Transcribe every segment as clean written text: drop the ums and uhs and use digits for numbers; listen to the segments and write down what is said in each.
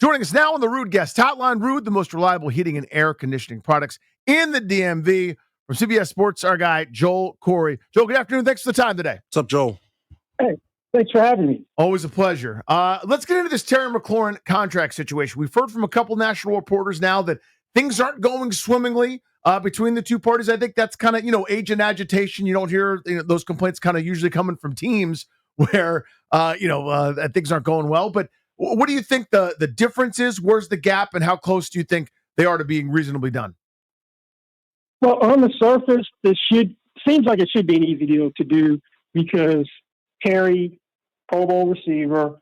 Joining us now on the Rude Guest Hotline, Rude, the most reliable heating and air conditioning products in the DMV. From CBS Sports, our guy, Joel Corry. Joel, good afternoon. Thanks for the time today. What's up, Joel? Hey, thanks for having me. Always a pleasure. Let's get into this Terry McLaurin contract situation. We've heard from a couple national reporters now that things aren't going swimmingly between the two parties. I think that's kind of, agent agitation. You don't hear those complaints kind of usually coming from teams where, things aren't going well. But what do you think the difference is? Where's the gap, and how close do you think they are to being reasonably done? Well, on the surface, seems like it should be an easy deal to do because Terry, Pro Bowl receiver,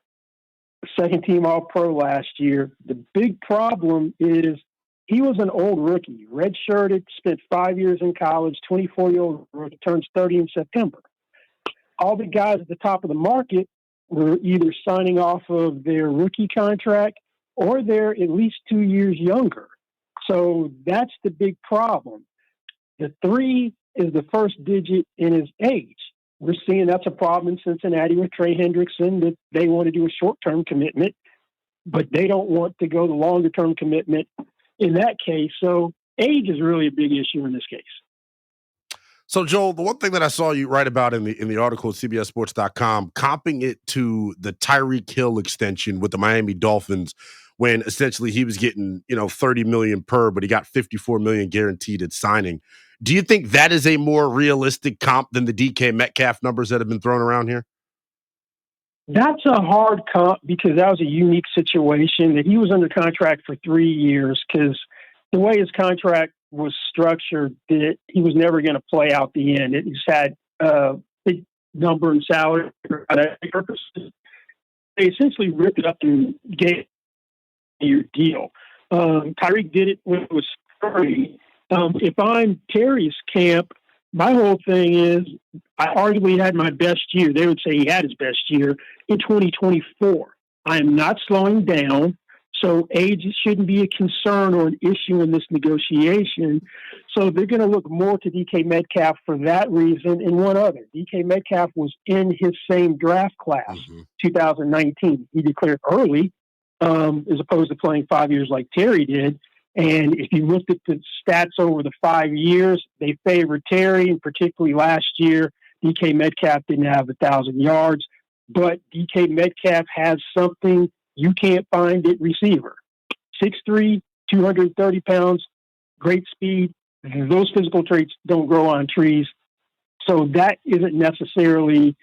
second team All-Pro last year. The big problem is he was an old rookie, redshirted, spent 5 years in college, 24-year-old rookie, turns 30 in September. All the guys at the top of the market were either signing off of their rookie contract or they're at least 2 years younger. So that's the big problem. The 3 is the first digit in his age. We're seeing that's a problem in Cincinnati with Trey Hendrickson, that they want to do a short-term commitment, but they don't want to go the longer-term commitment in that case. So age is really a big issue in this case. So, Joel, the one thing that I saw you write about in the article at CBSSports.com, comping it to the Tyreek Hill extension with the Miami Dolphins, when essentially he was getting, $30 million per, but he got $54 million guaranteed at signing. Do you think that is a more realistic comp than the DK Metcalf numbers that have been thrown around here? That's a hard comp because that was a unique situation that he was under contract for 3 years because the way his contract was structured, that he was never going to play out the end. It just had a big number in salary for that purpose. They essentially ripped it up and gave your deal. Tyreek did it when it was free. If I'm Terry's camp, my whole thing is I arguably had my best year. They would say he had his best year in 2024. I am not slowing down. So age shouldn't be a concern or an issue in this negotiation. So they're going to look more to DK Metcalf for that reason and one other. DK Metcalf was in his same draft class, 2019. He declared early as opposed to playing 5 years like Terry did. And if you looked at the stats over the 5 years, they favored Terry, and particularly last year, DK Metcalf didn't have 1,000 yards. But DK Metcalf has something you can't find at receiver. 6'3", 230 pounds, great speed. Those physical traits don't grow on trees. So that isn't necessarily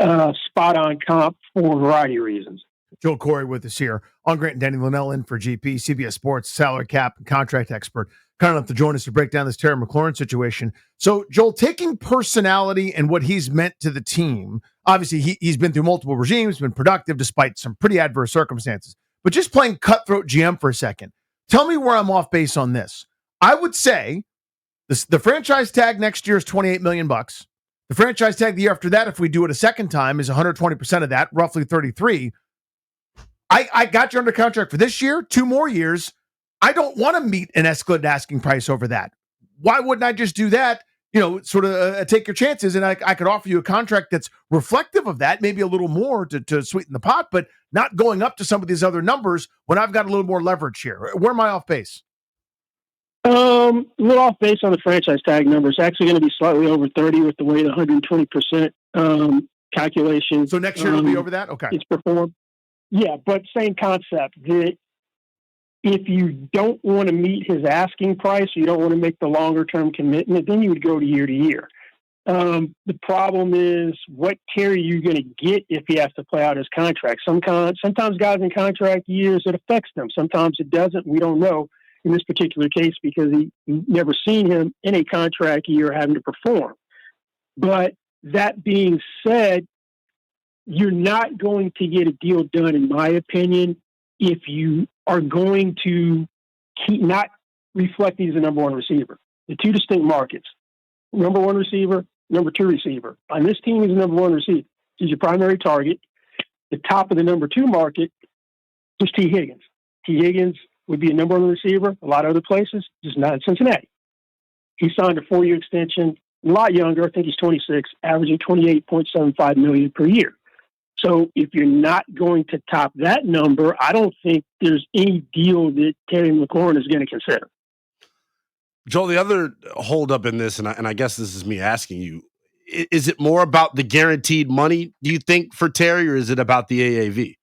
a spot-on comp for a variety of reasons. Joel Corry with us here on Grant and Danny Linnell in for GP, CBS Sports, salary cap and contract expert. Kind enough to join us to break down this Terry McLaurin situation. So, Joel, taking personality and what he's meant to the team, obviously he's been through multiple regimes, been productive despite some pretty adverse circumstances. But just playing cutthroat GM for a second, tell me where I'm off base on this. I would say the franchise tag next year is $28 million. The franchise tag the year after that, if we do it a second time, is 120% of that, roughly 33. I got you under contract for this year, 2 more years. I don't want to meet an escalated asking price over that. Why wouldn't I just do that? Sort of take your chances, and I could offer you a contract that's reflective of that, maybe a little more to sweeten the pot, but not going up to some of these other numbers when I've got a little more leverage here. Where am I off base? A little off base on the franchise tag number. It's actually going to be slightly over 30 with the way the 120% calculation. So next year it'll be over that? Okay. It's performed. Yeah, but same concept. That if you don't want to meet his asking price, or you don't want to make the longer-term commitment, then you would go to year. The problem is, what carry are you going to get if he has to play out his contract? Sometimes guys in contract years, it affects them. Sometimes it doesn't. We don't know in this particular case because he never seen him in a contract year having to perform. But that being said, you're not going to get a deal done, in my opinion, if you are going to not reflect these as a number one receiver. The two distinct markets, number one receiver, number two receiver. On this team, he's a number one receiver. He's your primary target. The top of the number two market was T. Higgins. T. Higgins would be a number one receiver a lot of other places, just not in Cincinnati. He signed a 4-year extension, a lot younger. I think he's 26, averaging $28.75 million per year. So if you're not going to top that number, I don't think there's any deal that Terry McLaurin is going to consider. Joel, the other holdup in this, and I guess this is me asking you, is it more about the guaranteed money, do you think, for Terry, or is it about the AAV?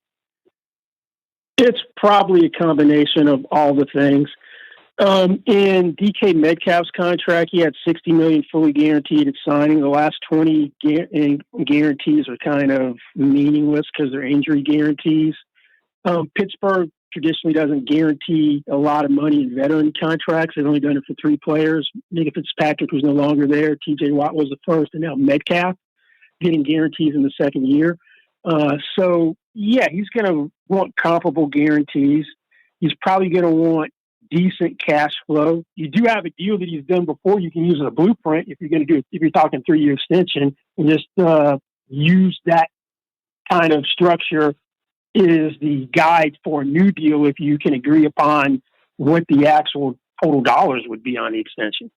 It's probably a combination of all the things. In DK Metcalf's contract, he had $60 million fully guaranteed at signing. The last 20 guarantees are kind of meaningless because they're injury guarantees. Pittsburgh traditionally doesn't guarantee a lot of money in veteran contracts. They've only done it for 3 players. Nick Fitzpatrick was no longer there. TJ Watt was the first, and now Metcalf getting guarantees in the second year. So, yeah, he's going to want comparable guarantees. He's probably going to want decent cash flow. You do have a deal that he's done before. You can use as a blueprint if you're going to do it, if you're talking 3-year extension, and just use that kind of structure is the guide for a new deal if you can agree upon what the actual total dollars would be on the extension.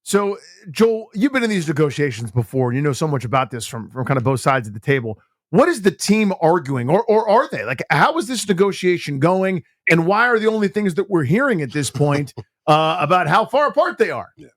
So, Joel, you've been in these negotiations before, and you know so much about this from kind of both sides of the table. What is the team arguing, or are they? Like, how is this negotiation going, and why are the only things that we're hearing at this point about how far apart they are? Yeah.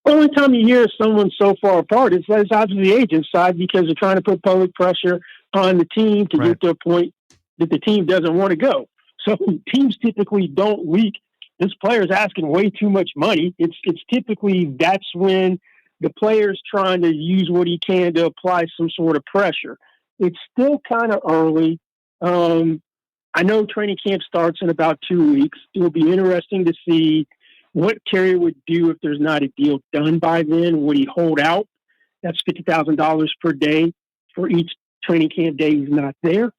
The only time you hear someone so far apart is obviously the agent side, because they're trying to put public pressure on the team to get to a point that the team doesn't want to go. So teams typically don't leak. This player's asking way too much money. It's typically that's when the player's trying to use what he can to apply some sort of pressure. It's still kind of early. I know training camp starts in about 2 weeks. It'll be interesting to see what Terry would do if there's not a deal done by then. Would he hold out? That's $50,000 per day for each training camp day he's not there,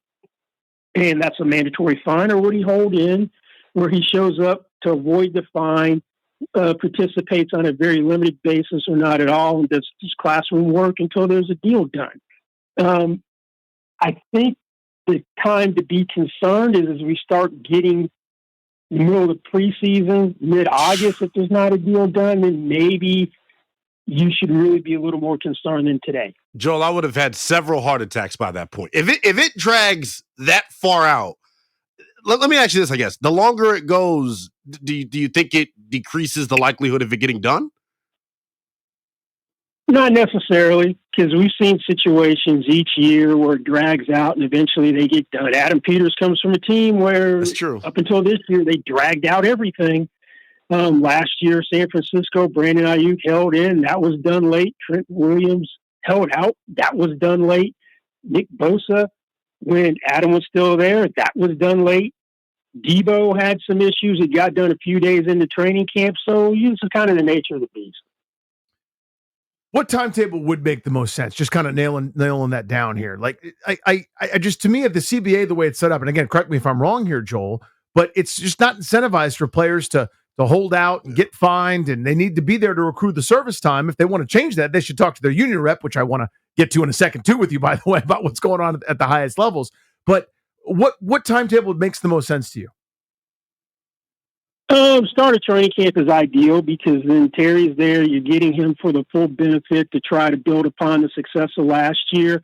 and that's a mandatory fine. Or would he hold in where he shows up to avoid the fine, participates on a very limited basis or not at all, and does his classroom work until there's a deal done? I think the time to be concerned is as we start getting the middle of the preseason, mid-August. If there's not a deal done, then maybe you should really be a little more concerned than today. Joel, I would have had several heart attacks by that point. If it drags that far out, let me ask you this, I guess. The longer it goes, do you think it decreases the likelihood of it getting done? Not necessarily, because we've seen situations each year where it drags out and eventually they get done. Adam Peters comes from a team where That's true. Up until this year, they dragged out everything. Last year, San Francisco, Brandon Ayuk held in. That was done late. Trent Williams held out. That was done late. Nick Bosa, when Adam was still there, that was done late. Debo had some issues. It got done a few days into training camp. So this is kind of the nature of the beast. What timetable would make the most sense? Just kind of nailing that down here. Like, I just, to me, at the CBA, the way it's set up, and again, correct me if I'm wrong here, Joel, but it's just not incentivized for players to hold out and get fined, and they need to be there to accrue the service time. If they want to change that, they should talk to their union rep, which I want to get to in a second too with you, by the way, about what's going on at the highest levels. But what timetable makes the most sense to you? Start of training camp is ideal because then Terry's there. You're getting him for the full benefit to try to build upon the success of last year.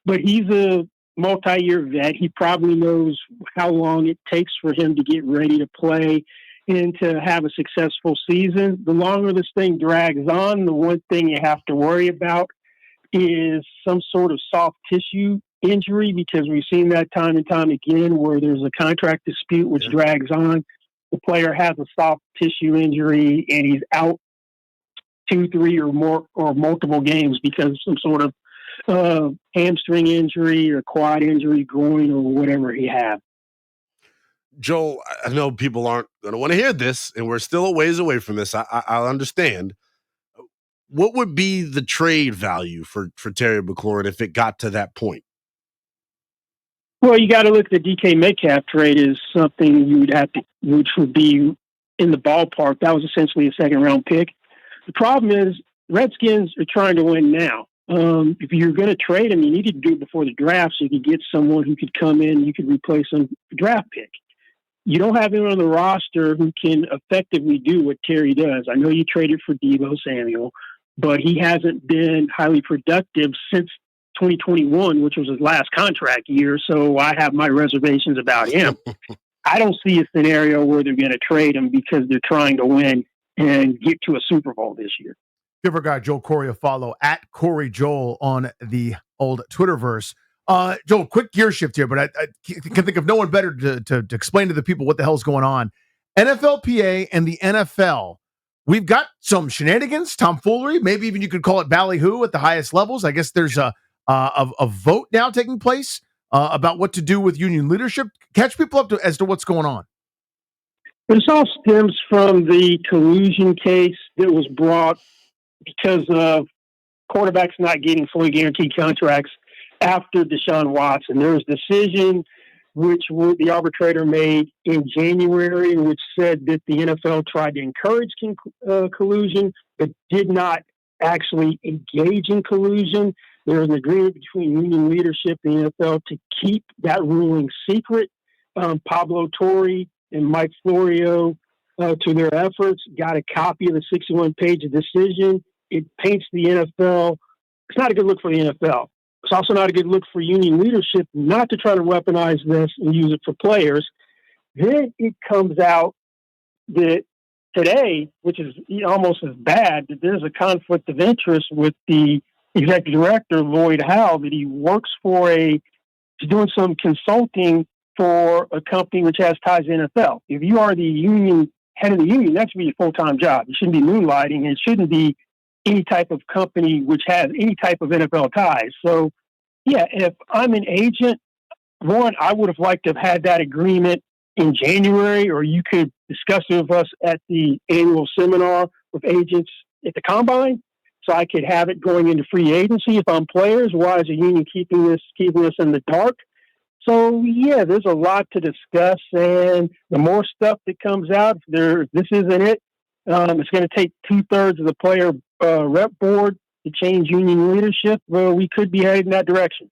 But he's a multi-year vet. He probably knows how long it takes for him to get ready to play and to have a successful season. The longer this thing drags on, the one thing you have to worry about is some sort of soft tissue injury, because we've seen that time and time again where there's a contract dispute which drags on. The player has a soft tissue injury and he's out 2, 3 or more or multiple games because of some sort of hamstring injury or quad injury, groin, or whatever he had. Joel, I know people aren't going to want to hear this, and we're still a ways away from this. I understand. What would be the trade value for Terry McLaurin if it got to that point? Well, you got to look at the DK Metcalf trade as something you would have to, which would be in the ballpark. That was essentially a second-round pick. The problem is Redskins are trying to win now. If you're going to trade him, you needed to do it before the draft so you could get someone who could come in and you could replace him draft pick. You don't have anyone on the roster who can effectively do what Terry does. I know you traded for Deebo Samuel, but he hasn't been highly productive since 2021, which was his last contract year. So I have my reservations about him. I don't see a scenario where they're going to trade him because they're trying to win and get to a Super Bowl this year. Give our guy Joel Corry a follow at Corry Joel on the old Twitterverse. Joel, quick gear shift here, but I can think of no one better to explain to the people what the hell's going on. NFLPA and the NFL. We've got some shenanigans, tomfoolery. Maybe even you could call it ballyhoo at the highest levels. I guess there's a vote now taking place about what to do with union leadership. Catch people up as to what's going on. This all stems from the collusion case that was brought because of quarterbacks not getting fully guaranteed contracts after Deshaun Watson. There was a decision which the arbitrator made in January, which said that the NFL tried to encourage collusion, but did not actually engage in collusion. There was an agreement between union leadership and the NFL to keep that ruling secret. Pablo Torre and Mike Florio, to their efforts, got a copy of the 61-page decision. It paints the NFL. It's not a good look for the NFL. It's also not a good look for union leadership not to try to weaponize this and use it for players. Then it comes out that today, which is almost as bad, that there's a conflict of interest with the executive director, Lloyd Howe, that he works for he's doing some consulting for a company which has ties to the NFL. If you are the union, head of the union, that should be a full-time job. You shouldn't be moonlighting, and it shouldn't be any type of company which has any type of NFL ties. So, yeah, if I'm an agent, one, I would have liked to have had that agreement in January, or you could discuss it with us at the annual seminar with agents at the Combine, so I could have it going into free agency. If I'm players, why is the union keeping this in the dark? So, yeah, there's a lot to discuss, and the more stuff that comes out, this isn't it. It's going to take 2/3 of the player rep board to change union leadership. Well, we could be headed in that direction.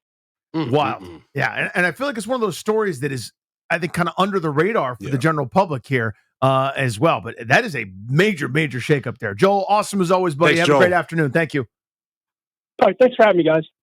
Wow. Yeah, and I feel like it's one of those stories that is, I think, kind of under the radar for the general public here as well. But that is a major, major shakeup there. Joel, awesome as always, buddy. Thanks, Have Joel. a great afternoon. Thank you. All right, thanks for having me, guys.